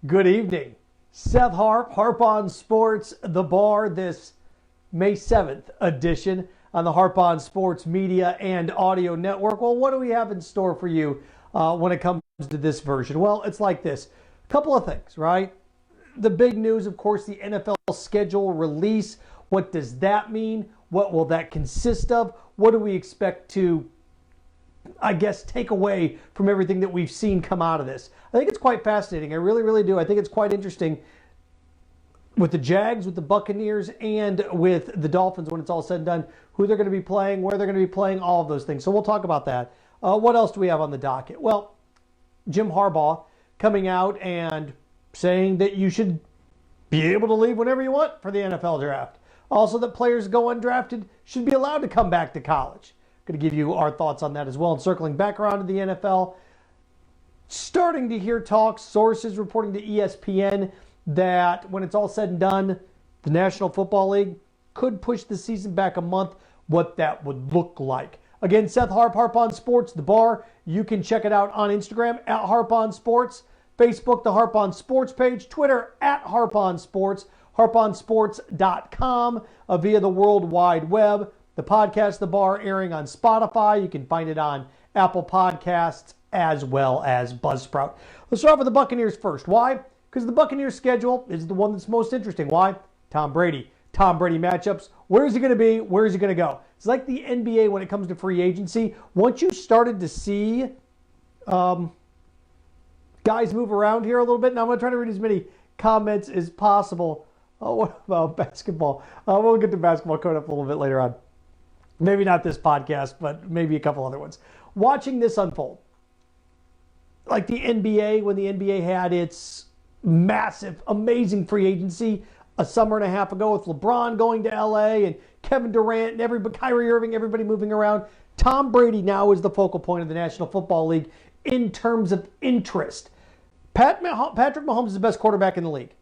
Good evening. Seth Harp on Sports, The Bar, this May 7th edition on the Harp on Sports Media and Audio Network. Well, what do we have in store for you when it comes to this version? Well, it's like this. A couple of things, right? The big news, of course, the NFL schedule release. What does that mean? What will that consist of? What do we expect to take away from everything that we've seen come out of this? I think it's quite fascinating. I really, really do. I think it's quite interesting with the Jags, with the Buccaneers, and with the Dolphins when it's all said and done, who they're going to be playing, where they're going to be playing, all of those things. So we'll talk about that. What else do we have on the docket? Well, Jim Harbaugh coming out and saying that you should be able to leave whenever you want for the NFL draft. Also that players go undrafted should be allowed to come back to college. Going to give you our thoughts on that as well. And circling back around to the NFL, starting to hear talks, sources reporting to ESPN that when it's all said and done, the National Football League could push the season back a month, what that would look like. Again, Seth Harp on Sports, The Bar. You can check it out on Instagram at Harp on Sports, Facebook, the Harp on Sports page, Twitter at Harp on Sports, harponsports.com via the World Wide Web. The podcast, The Bar, airing on Spotify. You can find it on Apple Podcasts as well as Buzzsprout. Let's start off with the Buccaneers first. Why? Because the Buccaneers schedule is the one that's most interesting. Why? Tom Brady. Tom Brady matchups. Where is he going to be? Where is he going to go? It's like the NBA when it comes to free agency. Once you started to see guys move around here a little bit, and I'm going to try to read as many comments as possible. Oh, what about basketball? We'll get to basketball coming up a little bit later on. Maybe not this podcast, but maybe a couple other ones. Watching this unfold. Like the NBA, when the NBA had its massive, amazing free agency a summer and a half ago with LeBron going to LA and Kevin Durant and Kyrie Irving, everybody moving around. Tom Brady now is the focal point of the National Football League in terms of interest. Patrick Mahomes is the best quarterback in the league.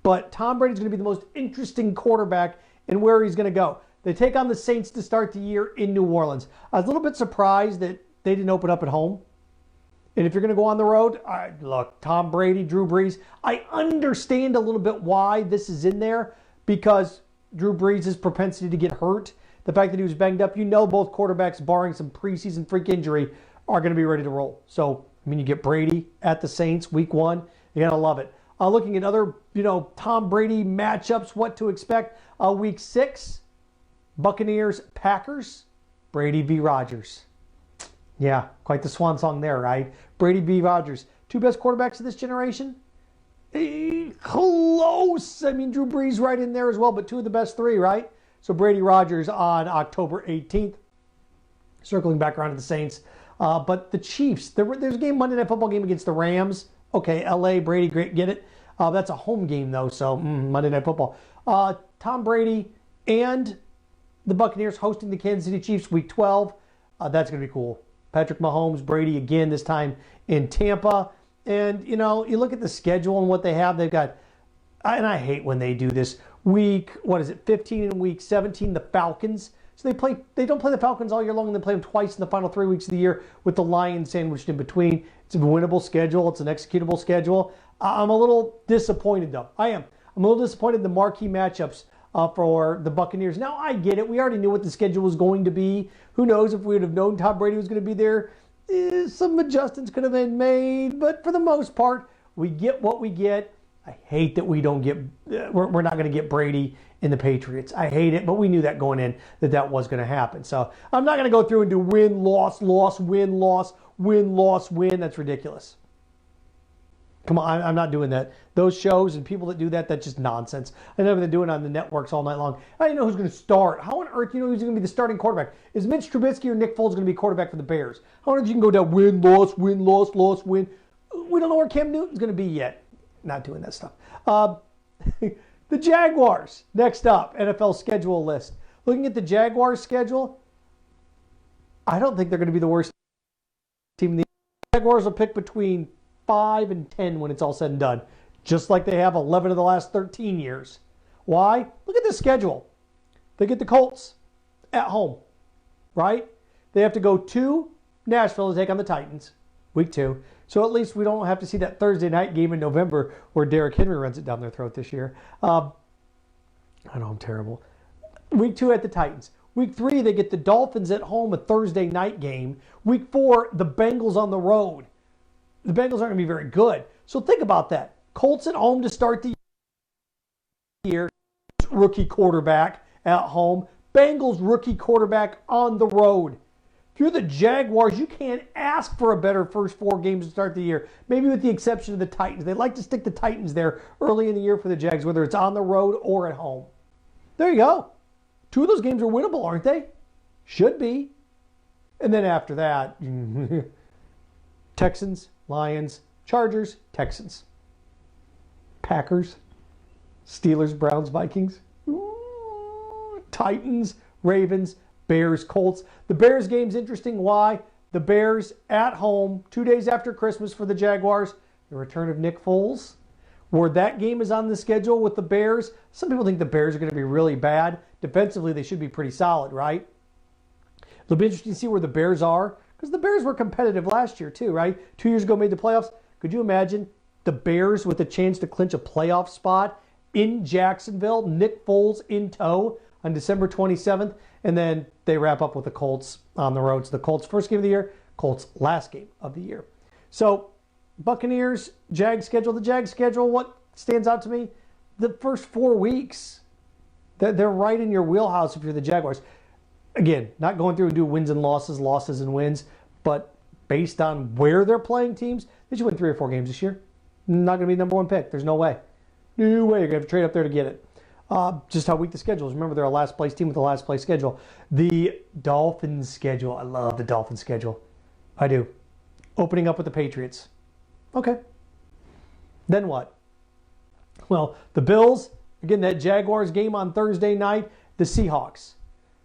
But Tom Brady is going to be the most interesting quarterback in where he's going to go. They take on the Saints to start the year in New Orleans. I was a little bit surprised that they didn't open up at home. And if you're going to go on the road, look, Tom Brady, Drew Brees, I understand a little bit why this is in there because Drew Brees' propensity to get hurt, the fact that he was banged up, both quarterbacks, barring some preseason freak injury, are going to be ready to roll. So, you get Brady at the Saints week 1. You're going to love it. Looking at other, Tom Brady matchups, what to expect. Week 6. Buccaneers, Packers, Brady v. Rodgers. Yeah, quite the swan song there, right? Brady v. Rodgers. Two best quarterbacks of this generation? Close. Drew Brees right in there as well, but two of the best three, right? So Brady Rodgers on October 18th. Circling back around to the Saints. But the Chiefs, there's a Monday Night Football game against the Rams. Okay, LA, Brady, great, get it. That's a home game, though, so Monday Night Football. Tom Brady and the Buccaneers hosting the Kansas City Chiefs week 12. That's going to be cool. Patrick Mahomes, Brady again, this time in Tampa. And, you look at the schedule and what they have. They've got, and I hate when they do this, week 15 and week 17, the Falcons. So they don't play the Falcons all year long, and they play them twice in the final 3 weeks of the year with the Lions sandwiched in between. It's a winnable schedule. It's an executable schedule. I'm a little disappointed, though. I am. I'm a little disappointed in the marquee matchups for the Buccaneers. Now, I get it. We already knew what the schedule was going to be. Who knows if we would have known Tom Brady was going to be there. Some adjustments could have been made. But for the most part, we get what we get. I hate that we don't get, we're not going to get Brady in the Patriots. I hate it, but we knew that going in that was going to happen. So I'm not going to go through and do win, loss, loss, win, loss, win, loss, win. That's ridiculous. Come on, I'm not doing that. Those shows and people that do that, that's just nonsense. I know they're doing it on the networks all night long. I don't know who's going to start. How on earth do you know who's going to be the starting quarterback? Is Mitch Trubisky or Nick Foles going to be quarterback for the Bears? How on earth you can go down win, loss, loss, win? We don't know where Cam Newton's going to be yet. Not doing that stuff. The Jaguars, next up, NFL schedule list. Looking at the Jaguars schedule, I don't think they're going to be the worst team in the Jaguars will pick between 5 and 10 when it's all said and done, just like they have 11 of the last 13 years. Why? Look at the schedule. They get the Colts at home, right? They have to go to Nashville to take on the Titans, week 2. So at least we don't have to see that Thursday night game in November where Derrick Henry runs it down their throat this year. I know I'm terrible. Week 2 at the Titans. Week 3, they get the Dolphins at home, a Thursday night game. Week 4, the Bengals on the road. The Bengals aren't going to be very good. So think about that. Colts at home to start the year. Rookie quarterback at home. Bengals rookie quarterback on the road. If you're the Jaguars, you can't ask for a better first 4 games to start the year. Maybe with the exception of the Titans. They like to stick the Titans there early in the year for the Jags, whether it's on the road or at home. There you go. 2 of those games are winnable, aren't they? Should be. And then after that, Texans, Lions, Chargers, Texans. Packers, Steelers, Browns, Vikings. Titans, Ravens, Bears, Colts. The Bears game's interesting. Why? The Bears at home, 2 days after Christmas for the Jaguars. The return of Nick Foles. Where that game is on the schedule with the Bears. Some people think the Bears are going to be really bad. Defensively, they should be pretty solid, right? It'll be interesting to see where the Bears are. Because the Bears were competitive last year too, right? 2 years ago made the playoffs. Could you imagine the Bears with a chance to clinch a playoff spot in Jacksonville? Nick Foles in tow on December 27th. And then they wrap up with the Colts on the road. So the Colts first game of the year, Colts last game of the year. So Buccaneers, Jags schedule. The Jags schedule, what stands out to me? The first 4 weeks, they're right in your wheelhouse if you're the Jaguars. Again, not going through and do wins and losses, losses and wins, but based on where they're playing teams, they should win 3 or 4 games this year. Not going to be number 1 pick. There's no way. No way. You're going to have to trade up there to get it. Just how weak the schedule is. Remember, they're a last place team with a last place schedule. The Dolphins schedule. I love the Dolphins schedule. I do. Opening up with the Patriots. Okay. Then what? Well, the Bills, again, that Jaguars game on Thursday night, the Seahawks.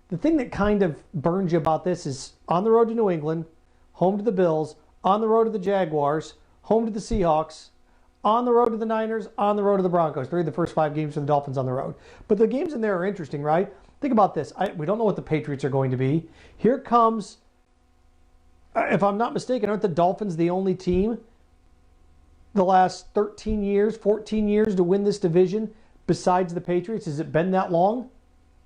The thing that kind of burns you about this is on the road to New England, home to the Bills, on the road to the Jaguars, home to the Seahawks, on the road to the Niners, on the road to the Broncos. 3 of the first 5 games for the Dolphins on the road. But the games in there are interesting, right? Think about this. We don't know what the Patriots are going to be. Here comes, if I'm not mistaken, aren't the Dolphins the only team the last 13 years, 14 years to win this division besides the Patriots? Has it been that long?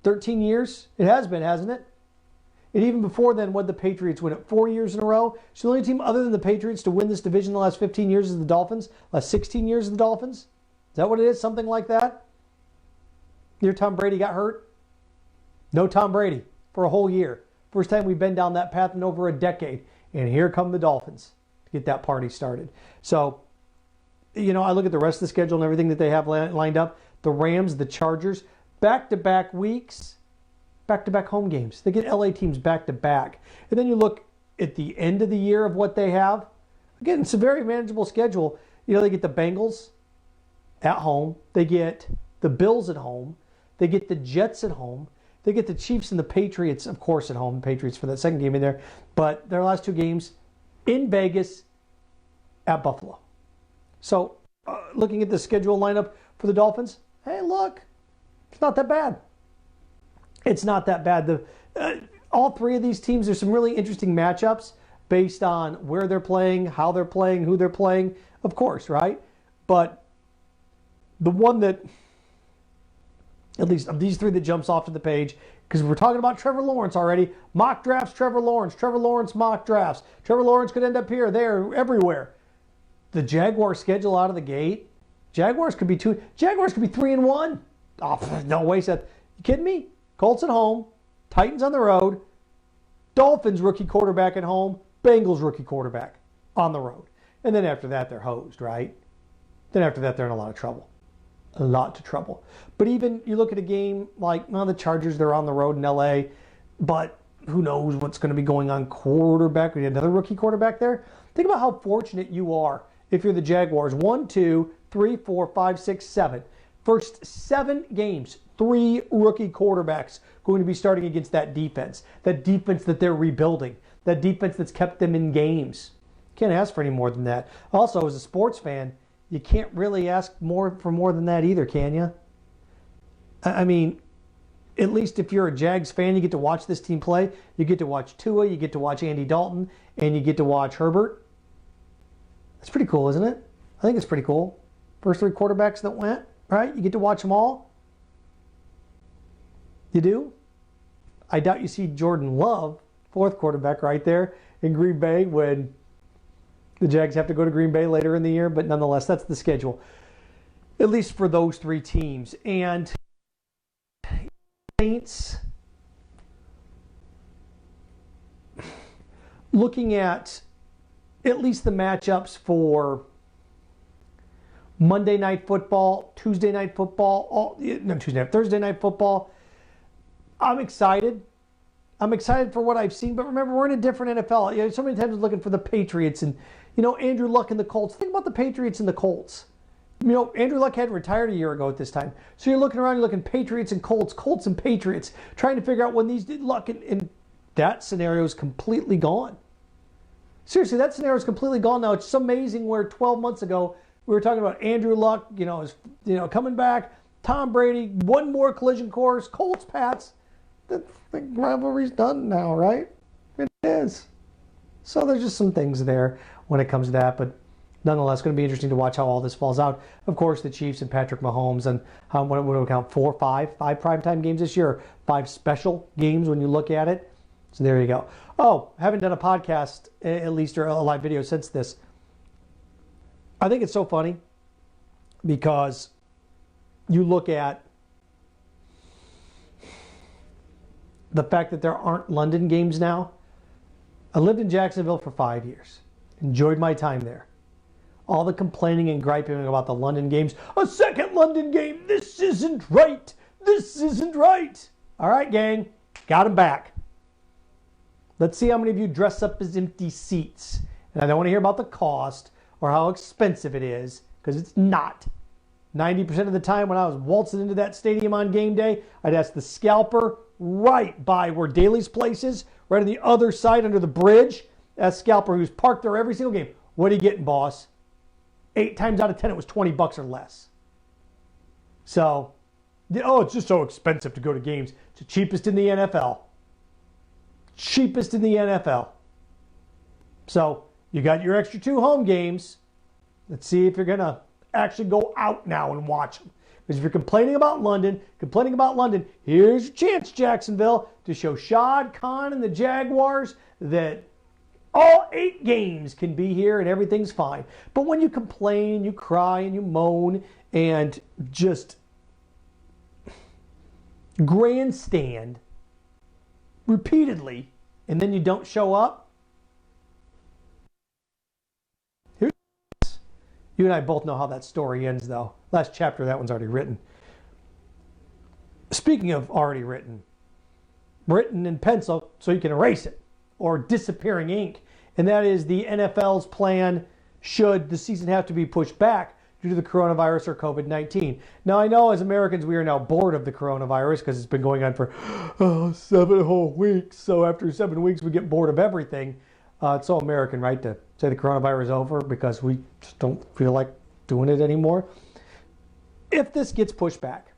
13 years? It has been, hasn't it? And even before then, what did the Patriots win it? 4 years in a row? So the only team other than the Patriots to win this division the last 15 years is the Dolphins? Last 16 years is the Dolphins? Is that what it is? Something like that? Year Tom Brady got hurt? No Tom Brady for a whole year. First time we've been down that path in over a decade. And here come the Dolphins to get that party started. So, you know, I look at the rest of the schedule and everything that they have lined up. The Rams, the Chargers, back-to-back weeks, back-to-back home games. They get LA teams back-to-back. And then you look at the end of the year of what they have. Again, it's a very manageable schedule. You know, they get the Bengals at home. They get the Bills at home. They get the Jets at home. They get the Chiefs and the Patriots, of course, at home. The Patriots for that second game in there. But their last 2 games in Vegas at Buffalo. So, looking at the schedule lineup for the Dolphins, hey, look, it's not that bad. It's not that bad. All 3 of these teams, there's some really interesting matchups based on where they're playing, how they're playing, who they're playing, of course, right? But the one that, at least of these 3 that jumps off to the page, because we're talking about Trevor Lawrence already. Mock drafts, Trevor Lawrence mock drafts. Trevor Lawrence could end up here, there, everywhere. The Jaguars schedule out of the gate. Jaguars could be 3-1. Oh, no way, Seth. You kidding me? Colts at home, Titans on the road, Dolphins rookie quarterback at home, Bengals rookie quarterback on the road. And then after that, they're hosed, right? Then after that, they're in a lot of trouble. A lot of trouble. But even you look at a game like, the Chargers, they're on the road in LA, but who knows what's going to be going on quarterback. We had another rookie quarterback there. Think about how fortunate you are if you're the Jaguars. 1, 2, 3, 4, 5, 6, 7. First 7 games, 3 rookie quarterbacks going to be starting against that defense. That defense that they're rebuilding. That defense that's kept them in games. Can't ask for any more than that. Also, as a sports fan, you can't really ask for more than that either, can you? I mean, at least if you're a Jags fan, you get to watch this team play. You get to watch Tua, you get to watch Andy Dalton, and you get to watch Herbert. It's pretty cool, isn't it? I think it's pretty cool. First 3 quarterbacks that went, right? You get to watch them all. You do? I doubt you see Jordan Love, 4th quarterback right there in Green Bay when the Jags have to go to Green Bay later in the year. But nonetheless, that's the schedule, at least for those 3 teams. And Saints, looking at least the matchups for Monday Night Football, Thursday Night Football. I'm excited. I'm excited for what I've seen, but remember, we're in a different NFL. So many times we're looking for the Patriots and, Andrew Luck and the Colts. Think about the Patriots and the Colts. Andrew Luck had retired a year ago at this time. So you're looking around, you're looking Patriots and Colts, Colts and Patriots, trying to figure out when these did Luck, and that scenario is completely gone. Seriously, that scenario is completely gone now. It's amazing where 12 months ago we were talking about Andrew Luck, coming back, Tom Brady, one more collision course, Colts, Pats. The rivalry's done now, right? It is. So there's just some things there when it comes to that, but nonetheless, it's going to be interesting to watch how all this falls out. Of course, the Chiefs and Patrick Mahomes, and what do we count? 5 primetime games this year, 5 special games when you look at it. So there you go. Oh, haven't done a podcast, at least, or a live video since this. I think it's so funny because you look at the fact that there aren't London games now. I lived in Jacksonville for 5 years. Enjoyed my time there. All the complaining and griping about the London games. A second London game. This isn't right. This isn't right. All right, gang. Got him back. Let's see how many of you dress up as empty seats. And I don't want to hear about the cost or how expensive it is, because it's not. 90% of the time when I was waltzing into that stadium on game day, I'd ask the scalper right by where Daly's place is, right on the other side under the bridge. That scalper who's parked there every single game. What are you getting, boss? 8 times out of 10, it was $20 or less. So, it's just so expensive to go to games. It's the cheapest in the NFL. Cheapest in the NFL. So, you got your extra 2 home games. Let's see if you're going to actually go out now and watch them. Because if you're complaining about London, here's your chance, Jacksonville, to show Shad Khan and the Jaguars that all 8 games can be here and everything's fine. But when you complain, you cry, and you moan, and just grandstand repeatedly, and then you don't show up, you and I both know how that story ends, though. Last chapter, that one's already written. Speaking of already written in pencil so you can erase it, or disappearing ink, and that is the NFL's plan should the season have to be pushed back due to the coronavirus or COVID-19. Now, I know as Americans we are now bored of the coronavirus because it's been going on for 7 whole weeks. So after 7 weeks we get bored of everything. It's so American, right, to say the coronavirus is over because we just don't feel like doing it anymore. If this gets pushed back,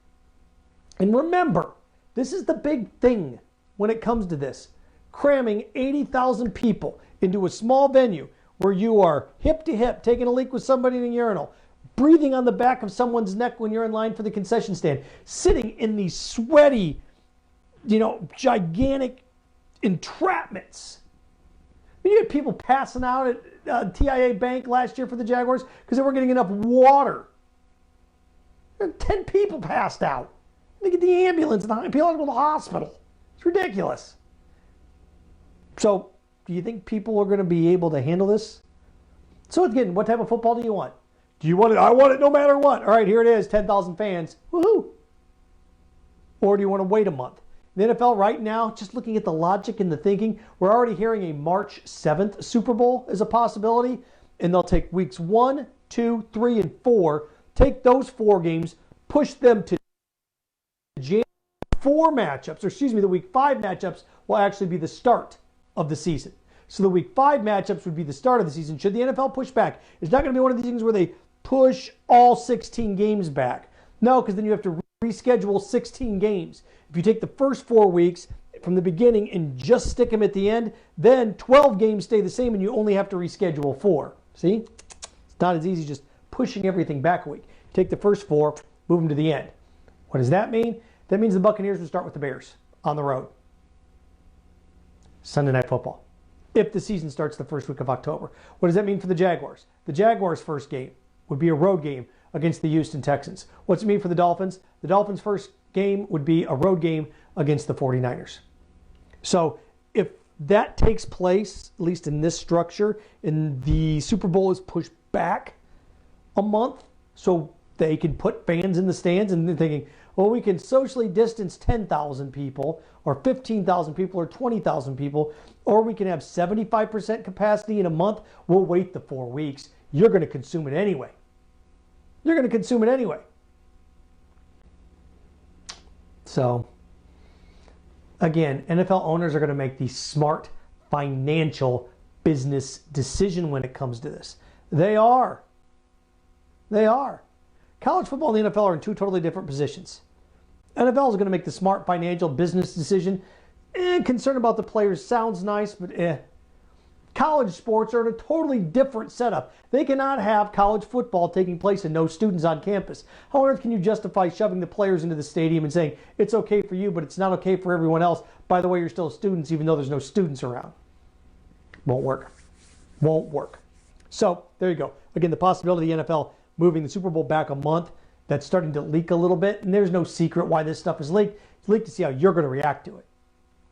and remember, this is the big thing when it comes to this, cramming 80,000 people into a small venue where you are hip to hip, taking a leak with somebody in a urinal, breathing on the back of someone's neck when you're in line for the concession stand, sitting in these sweaty, gigantic entrapments. You had people passing out at TIA Bank last year for the Jaguars because they weren't getting enough water. 10 people passed out. They get the ambulance and people have to go to the hospital. It's ridiculous. So, do you think people are going to be able to handle this? So again, what type of football do you want? Do you want it? I want it no matter what. All right, here it is, 10,000 fans. Woohoo! Or do you want to wait a month? The NFL right now, just looking at the logic and the thinking, we're already hearing a March 7th Super Bowl as a possibility, and they'll take weeks 1, 2, 3, and 4, take those 4 games, push them to January 4 matchups, the week 5 matchups will actually be the start of the season. So the week 5 matchups would be the start of the season. Should the NFL push back? It's not going to be one of these things where they push all 16 games back. No, because then you have to reschedule 16 games. If you take the first 4 weeks from the beginning and just stick them at the end, then 12 games stay the same and you only have to reschedule 4. See? Not as easy just pushing everything back a week. Take the first 4, move them to the end. What does that mean? That means the Buccaneers will start with the Bears on the road. Sunday Night Football. If the season starts the first week of October. What does that mean for the Jaguars? The Jaguars' first game would be a road game against the Houston Texans. What's it mean for the Dolphins? The Dolphins' first game would be a road game against the 49ers. So if that takes place, at least in this structure, and the Super Bowl is pushed back a month so they can put fans in the stands, and they're thinking, well, we can socially distance 10,000 people or 15,000 people or 20,000 people, or we can have 75% capacity in a month. We'll wait the 4 weeks. You're going to consume it anyway. You're going to consume it anyway. So, again, NFL owners are going to make the smart financial business decision when it comes to this. They are. They are. College football and the NFL are in two totally different positions. NFL is going to make the smart financial business decision. Concerned about the players sounds nice, but College sports are in a totally different setup. They cannot have college football taking place and no students on campus. How on earth can you justify shoving the players into the stadium and saying, it's okay for you, but it's not okay for everyone else? By the way, you're still students even though there's no students around. Won't work. Won't work. So, there you go. Again, the possibility of the NFL moving the Super Bowl back a month, that's starting to leak a little bit, and there's no secret why this stuff is leaked. It's leaked to see how you're going to react to it.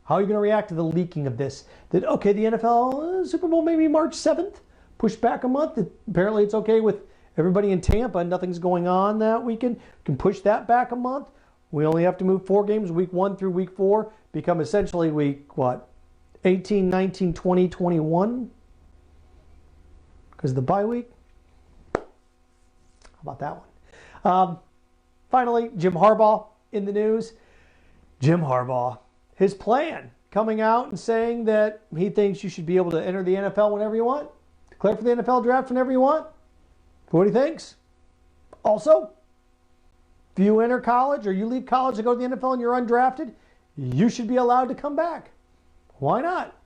How are you going to react to the leaking of this? That, okay, the NFL Super Bowl maybe March 7th, pushed back a month. Apparently it's okay with everybody in Tampa. Nothing's going on that weekend. Can push that back a month. We only have to move 4 games, week 1 through week 4, become essentially week, 18, 19, 20, 21? Because of the bye week? How about that one? Finally, Jim Harbaugh in the news. Jim Harbaugh. His plan, coming out and saying that he thinks you should be able to enter the NFL whenever you want, declare for the NFL draft whenever you want, for what he thinks. Also, if you enter college or you leave college to go to the NFL and you're undrafted, you should be allowed to come back. Why not?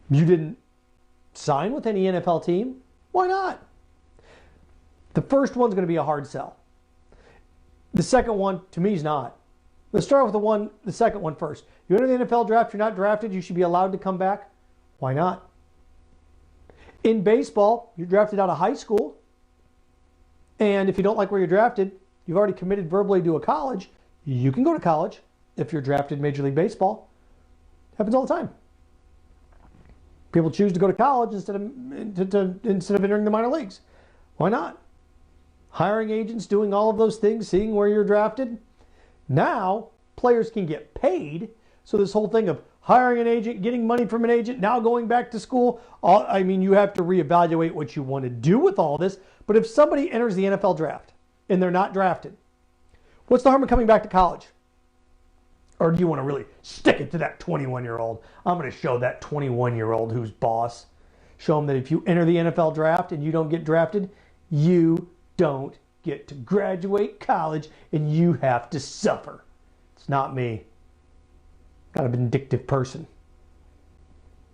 You didn't sign with any NFL team. Why not? The first one's going to be a hard sell. The second one, to me, is not. Let's start with the second one first. You enter the NFL draft, you're not drafted, you should be allowed to come back. Why not? In baseball, you're drafted out of high school. And if you don't like where you're drafted, you've already committed verbally to a college. You can go to college if you're drafted in Major League Baseball. Happens all the time. People choose to go to college instead of entering the minor leagues. Why not? Hiring agents, doing all of those things, seeing where you're drafted. Now, players can get paid. So this whole thing of hiring an agent, getting money from an agent, now going back to school, you have to reevaluate what you want to do with all this. But if somebody enters the NFL draft and they're not drafted, what's the harm in coming back to college? Or do you want to really stick it to that 21-year-old? I'm going to show that 21-year-old who's boss. Show them that if you enter the NFL draft and you don't get drafted, you don't get to graduate college and you have to suffer. It's not me. Not a vindictive person.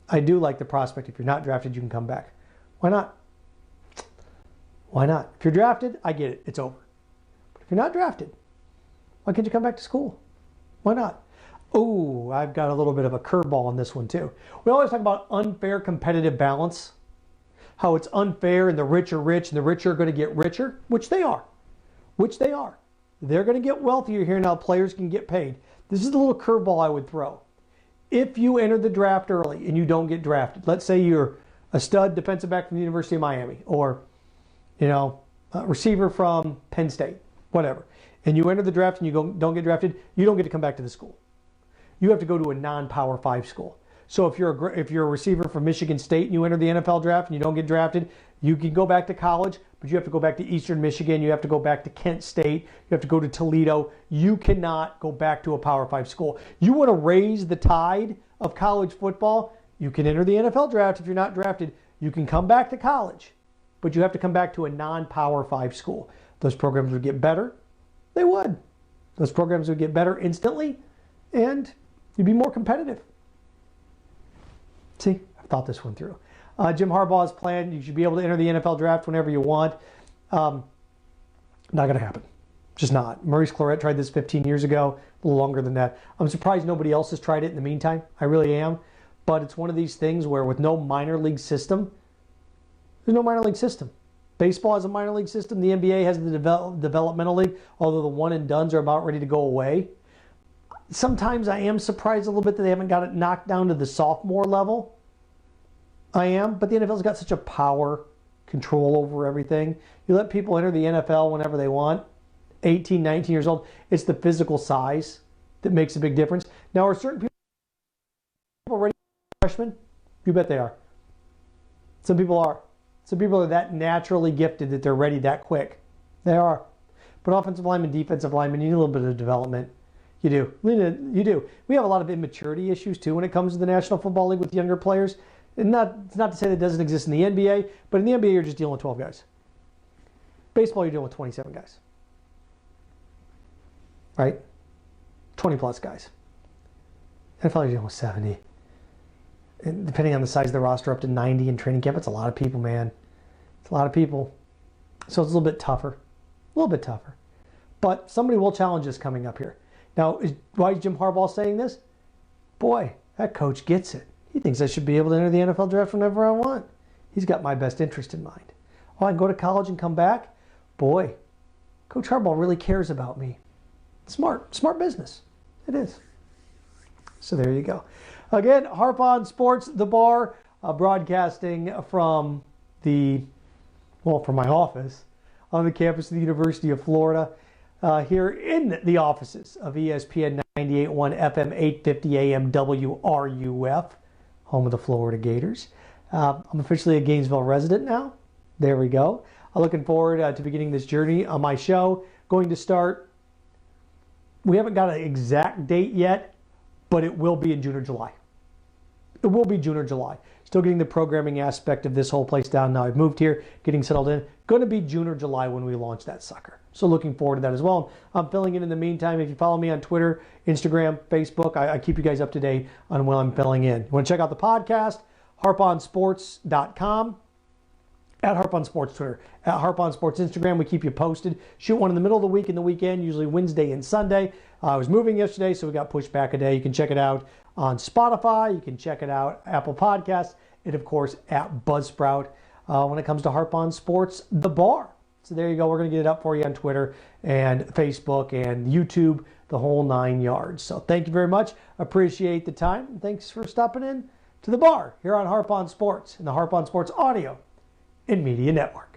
I do like the prospect if you're not drafted, you can come back. Why not? Why not? If you're drafted, I get it. It's over. But if you're not drafted, why can't you come back to school? Why not? Oh, I've got a little bit of a curveball on this one too. We always talk about unfair competitive balance. How it's unfair and the rich are rich and the rich are going to get richer, which they are. Which they are. They're going to get wealthier here now. Players can get paid. This is the little curveball I would throw. If you enter the draft early and you don't get drafted, let's say you're a stud defensive back from the University of Miami or, a receiver from Penn State, whatever, and you enter the draft and you don't get drafted, you don't get to come back to the school. You have to go to a non-Power 5 school. So if you're a receiver from Michigan State and you enter the NFL draft and you don't get drafted, you can go back to college, but you have to go back to Eastern Michigan. You have to go back to Kent State. You have to go to Toledo. You cannot go back to a Power 5 school. You want to raise the tide of college football, you can enter the NFL draft. If you're not drafted, you can come back to college, but you have to come back to a non-Power 5 school. Those programs would get better. They would. Those programs would get better instantly, and you'd be more competitive. See, I've thought this one through. Jim Harbaugh's plan, you should be able to enter the NFL draft whenever you want. Not going to happen. Just not. Maurice Clarett tried this 15 years ago, a little longer than that. I'm surprised nobody else has tried it in the meantime. I really am. But it's one of these things where with no minor league system, there's no minor league system. Baseball has a minor league system. The NBA has the developmental league, although the one and dones are about ready to go away. Sometimes I am surprised a little bit that they haven't got it knocked down to the sophomore level. I am. But the NFL's got such a power control over everything. You let people enter the NFL whenever they want. 18, 19 years old. It's the physical size that makes a big difference. Now, are certain people ready for freshmen? You bet they are. Some people are. Some people are that naturally gifted that they're ready that quick. They are. But offensive linemen, defensive linemen, you need a little bit of development. You do. You do. We have a lot of immaturity issues, too, when it comes to the National Football League with younger players. And it's not to say that doesn't exist in the NBA, but in the NBA, you're just dealing with 12 guys. Baseball, you're dealing with 27 guys. Right? 20-plus guys. NFL, you're dealing with 70. And depending on the size of the roster, up to 90 in training camp. It's a lot of people, man. It's a lot of people. So it's a little bit tougher. A little bit tougher. But somebody will challenge us coming up here. Now, why is Jim Harbaugh saying this? Boy, that coach gets it. He thinks I should be able to enter the NFL draft whenever I want. He's got my best interest in mind. Oh, I can go to college and come back? Boy, Coach Harbaugh really cares about me. Smart business. It is. So there you go. Again, Harp on Sports, The Bar, broadcasting from from my office on the campus of the University of Florida, here in the offices of ESPN 98.1 FM, 850 AM WRUF, home of the Florida Gators. I'm officially a Gainesville resident now. There we go. I'm looking forward to beginning this journey on my show. Going to start, we haven't got an exact date yet, but it will be in June or July. It will be June or July. Still getting the programming aspect of this whole place down now. I've moved here, getting settled in. Going to be June or July when we launch that sucker. So looking forward to that as well. I'm filling in the meantime. If you follow me on Twitter, Instagram, Facebook, I keep you guys up to date on when I'm filling in. You want to check out the podcast? harponsports.com. At Harp on Sports Twitter, at Harp on Sports Instagram, we keep you posted. Shoot one in the middle of the week and the weekend, usually Wednesday and Sunday. I was moving yesterday, so we got pushed back a day. You can check it out on Spotify. You can check it out Apple Podcasts, and of course at Buzzsprout. When it comes to Harp on Sports, The Bar. So there you go. We're going to get it up for you on Twitter and Facebook and YouTube, the whole 9 yards. So thank you very much. Appreciate the time. Thanks for stopping in to The Bar here on Harp on Sports and the Harp on Sports Audio and Media Network.